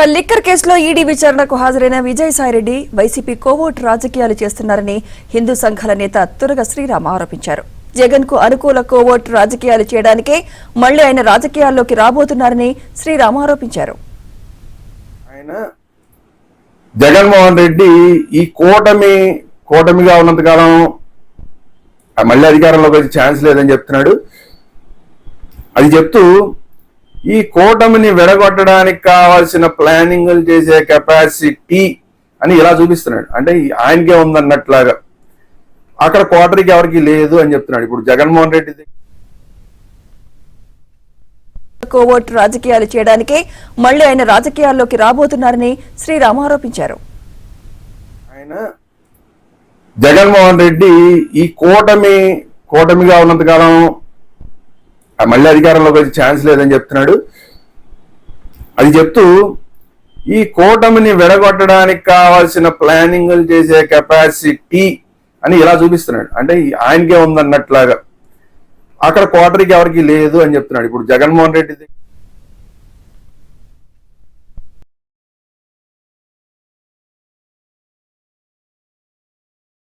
Liquor కేసులో ED విచారణకు హాజరైన విజయసాయిరెడ్డి వైసీపీ కోవోట్ రాజకీయాలు చేస్తున్నారని హిందూ సంఘాల నేత తురగ శ్రీరామ్ ఆరోపించారు. జగన్ కు అనుకూల కోవోట్ రాజకీయాలు చేయడానికే మళ్లీ ఆయన రాజకీయాల్లోకి రాబోతున్నారని శ్రీరామ్ ఆరోపించారు. జగన్మోహన్ రెడ్డి ఈ కూటమిగా ఉన్నంతకాలం మళ్ళీ అధికారంలోకి వచ్చే ఛాన్స్ లేదని చెప్తున్నాడు. అది చెప్తూ ఈ కూటమిని విడగొట్టడానికి కావాల్సిన ప్లానింగ్లు చేసే కెపాసిటీ అని ఇలా చూపిస్తున్నాడు. అంటే ఆయనకే ఉందన్నట్లాగా అక్కడ కోటరీకి ఎవరికి లేదు అని చెప్తున్నాడు. ఇప్పుడు జగన్మోహన్ రెడ్డి కోవోట్ రాజకీయాలు చేయడానికే మళ్లీ ఆయన రాజకీయాల్లోకి రాబోతున్నారని శ్రీరామ్ ఆరోపించారు. జగన్మోహన్ రెడ్డి ఈ కూటమిగా ఉన్నంతకాలం మళ్ళీ అధికారంలోకి వచ్చే ఛాన్స్ లేదని చెప్తున్నాడు. అది చెప్తూ ఈ కూటమిని విడగొట్టడానికి కావాల్సిన ప్లానింగ్లు చేసే కెపాసిటీ అని ఇలా చూపిస్తున్నాడు. అంటే ఆయనకే ఉందన్నట్లాగా అక్కడ కోటరీకి ఎవరికి లేదు అని చెప్తున్నాడు. ఇప్పుడు జగన్మోహన్ రెడ్డి